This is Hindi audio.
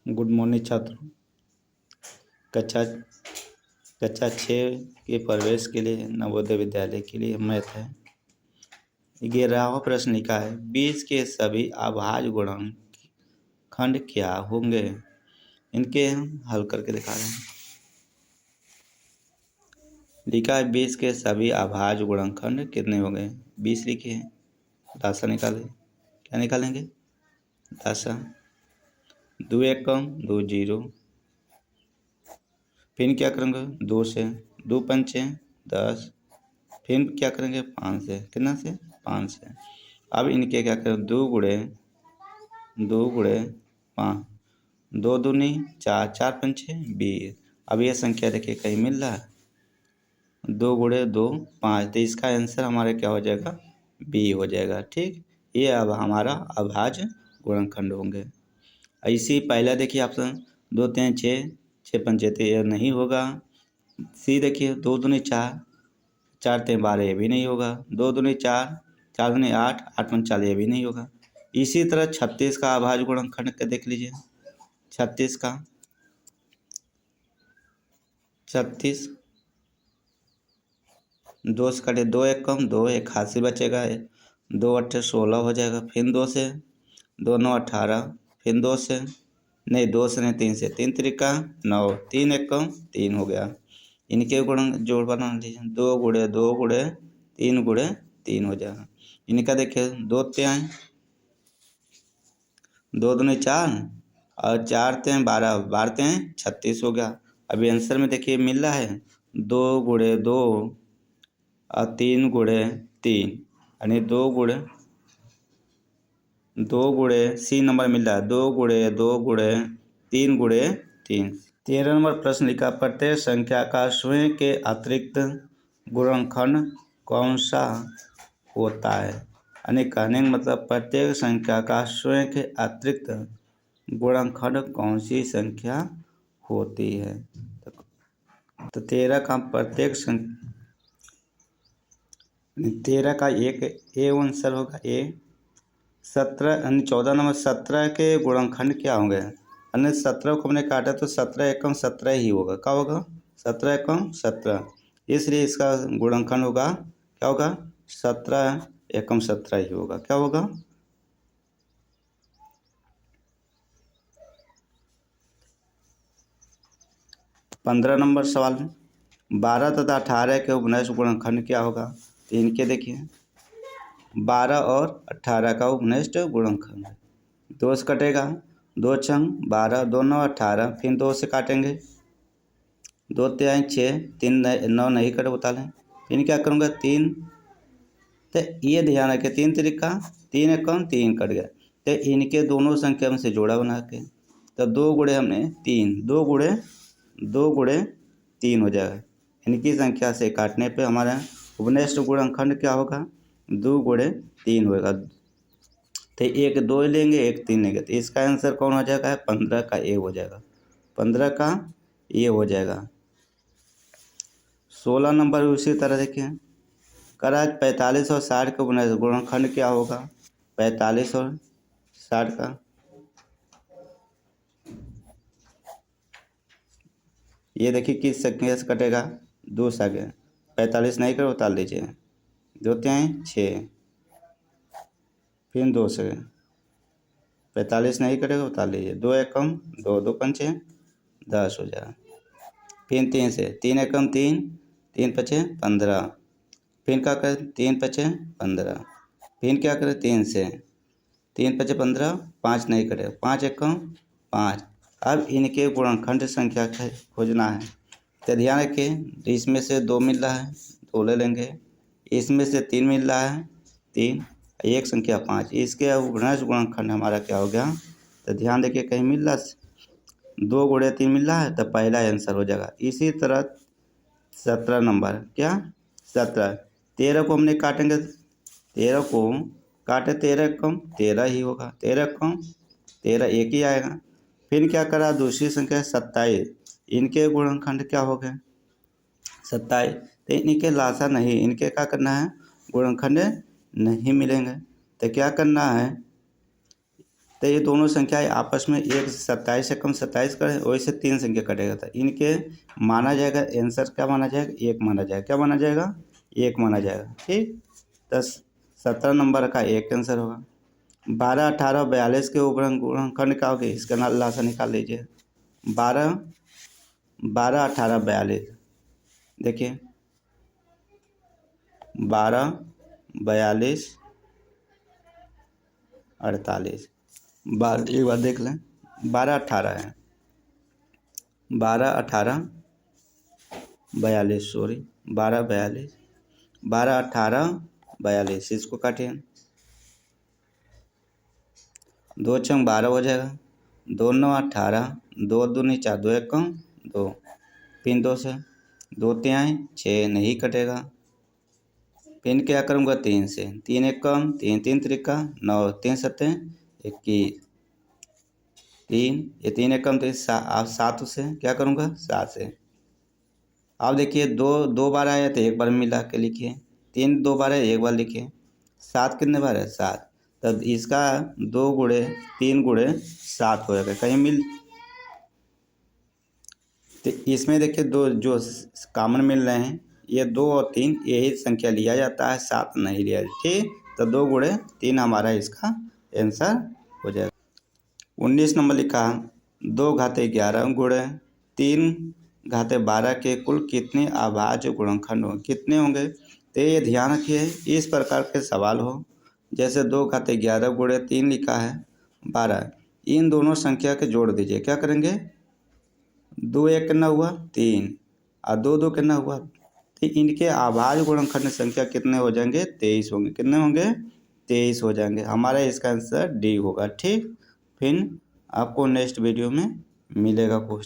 गुड मॉर्निंग छात्रों। कक्षा कक्षा 6 के प्रवेश के लिए नवोदय विद्यालय के लिए मैथ है। 11वां प्रश्न लिखा है 20 के सभी अभाज्य गुणक खंड क्या होंगे। इनके हम हल करके दिखा रहे हैं। लिखा है 20 के सभी अभाज्य गुणनखंड कितने होंगे। 20 लिखे हैं, दासा निकालें। क्या निकालेंगे? दासा। 2 एकम 2 जीरो, फिर क्या करेंगे 2 से, 2 पंचे 10, फिर क्या करेंगे 5 से, कितना से 5 से। अब इनके क्या करें 2 गुणे 5, 2 दूनी 4, 4 पंचे 20। अब ये संख्या देखिए कहीं मिल रहा है 2 गुणे 2 5, तो इसका आंसर हमारा क्या हो जाएगा बी हो जाएगा। ठीक, ये अब हमारा अभाज्य गुणनखंड होंगे। ऐसे पहला देखिए ऑप्शन 2 3 6, 6 पंचे 13 नहीं होगा। सी देखिए 2 दूनी 4, 4 3 12, ये भी नहीं होगा। 2 दूनी 4, 4 दूनी 8, 8 45, ये भी नहीं होगा। इसी तरह 36 का अभाज्य गुणनखंड का देख लीजिए। 36 का 36 2 से कटे 2 एक कम 2, 81 बचेगा। 2 8 16 हो जाएगा। फिर 2 से 2 9 18, फिर 2 से नहीं 2 से नहीं 3 से, 3 त्रिका 9, 3 एक कम 3 हो गया। इनके गुण जोड़ बना लीजिए 2 गुणे 2 गुणे 3 गुणे 3 हो जाएगा। इनका देखिए 2 त्याएँ 2 दूनी 4 और 4 त्याएँ 12, 12 त्याएँ 36 हो गया। अभी आंसर में देखिए मिल रहा है 2 गुणे 2 और 3 गुणे 3, यानी 2 गुणे सी नंबर मिल रहा है 2 गुणे 2 गुणे 3 गुणे 3। 13 नंबर प्रश्न लिखा प्रत्येक संख्या का स्वयं के अतिरिक्त गुणनखंड कौन सा होता है। यानी कहने का मतलब प्रत्येक संख्या का स्वयं के अतिरिक्त गुणनखंड कौन सी संख्या होती है। तो 13 का प्रत्येक 13 का एक ए आंसर होगा ए। 17 यानी 14 नंबर 17 के गुणनखंड क्या होंगे। यानी 17 को हमने काटा तो 17 एकम 17 ही होगा। क्या होगा 17 एकम 17, इसलिए इसका गुणनखंड होगा क्या होगा 17 एकम 17 ही होगा। क्या होगा 15 नंबर सवाल में 12 तथा 18 के उपनयन गुणनखंड क्या होगा। तो इनके देखिए 12 और 18 का उपनिष्ट गुणनखंड 2 से कटेगा 2 छंग 12, 2 9 18, फिर 2 से काटेंगे 2 त्याएँ 6, 3 9 नहीं कट बता लें। फिर क्या करूँगा 3, तो ये ध्यान रखें 3 त्रिका 3 एकम 3 कट गया। तो इनके दोनों संख्या में से जोड़ा बना के तो 2 गुणे हमने 3, 2 गुणे 3 हो जाएगा। इनकी संख्या से काटने पे हमारा उपनिष्ट गुणनखंड क्या होगा 2 गुणे 3 होगा। तो एक 2 लेंगे एक 3 लेंगे, तो इसका आंसर कौन हो जाएगा 15 का ए हो जाएगा। 15 का ए हो जाएगा। 16 नंबर उसी तरह देखिए करा 45 और 60 का गुणनखंड क्या होगा। 45 और 60 का ये देखिए किस संख्या से कटेगा 2 से आगे। 45 नहीं कर उतार लीजिए 2 त्याएँ 6, फिर 2 से 45 नहीं कटेगा उतार लीजिए 2 एकम 2, 2 पंचे 10 हो जाएगा। फिर 3 से 3 एकम 3, 3 पचे 15, फिर क्या करें 3 पचे 15, फिर क्या करें 3 से 3 पचे 15, 5 नहीं कटेगा 5 एकम 5। अब इनके गुणनखंड संख्या खोजना है। तो ध्यान रखिए इसमें से 2 मिल रहा है 2 ले लेंगे, इसमें से 3 मिल रहा है 3, एक संख्या 5, इसके अवभ्रंश गुणनखंड हमारा क्या हो गया। तो ध्यान देखिए कहीं मिल रहा 2 गुणे 3 मिल रहा है तो पहला आंसर हो जाएगा। इसी तरह 17 नंबर क्या 17, 13 को हमने काटेंगे 13 को काटे 13 कम 13 ही होगा। 13 कम 13 एक ही आएगा। फिर क्या करा दूसरी संख्या 27, इनके गुणनखंड क्या हो गए 27, तो इनके लासा नहीं, इनके क्या करना है गुणनखंड नहीं मिलेंगे। तो क्या करना है तो ये दोनों संख्याएं आपस में एक 27 से कम 27 करें, वैसे 3 संख्या कटेगा था। इनके माना जाएगा आंसर क्या माना जाएगा, 1 माना जाएगा। क्या माना जाएगा, 1 माना जाएगा। ठीक, तो 17 नंबर का एक आंसर होगा। 12, 18, 42 के गुणनखंड निकालोगे, इसका लासा निकाल लीजिए। 12, 18, 42, देखिए 12, 42, 48। एक बार देख लें, 12, 18 है, 12, 18, 42, सॉरी 12, 42, 12, 18, 42, इसको काटिए। 2 छंग 12 हो जाएगा, 2 9 18, 2 दूनी 4, 2 एकम 2, पिन 2 से 2 तिहाई 6, नहीं कटेगा। पिन क्या करूँगा, 3 से, 3 एकम 3, 3 त्रिका 9, 3 सत्ते 21, 3, ये 3 एकम 3, 7 से क्या करूँगा, 7 से। अब देखिए 2 बार आया तो एक बार मिला के लिखिए, 3 2 बार है, एक बार लिखिए। 7 कितने बार है, 7, तब इसका 2 गुणे 3 गुणे 7 हो जाएगा। कहीं मिल, तो इसमें देखिए दो जो कॉमन मिल रहे हैं, ये 2 और 3 यही संख्या लिया जाता है, 7 नहीं लिया। ठीक, तो 2 गुणे 3 हमारा इसका आंसर हो जाएगा। 19 नंबर लिखा, 2 घाते 11 गुणे 3 घाते 12 के कुल कितने अभाज्य गुणनखंड होंगे, कितने होंगे। तो ये ध्यान रखिए, इस प्रकार के सवाल हो, जैसे 2 घाते 11 गुणे 3 लिखा है 12, इन दोनों संख्या के जोड़ दीजिए। क्या करेंगे, 2 1 कितना हुआ, 3, और 2 2 कितना हुआ, तो इनके अभाज्य गुणनखंड संख्या कितने हो जाएंगे, 23 होंगे। कितने होंगे, 23 हो जाएंगे। हमारा इसका आंसर डी होगा। ठीक, फिर आपको नेक्स्ट वीडियो में मिलेगा क्वेश्चन।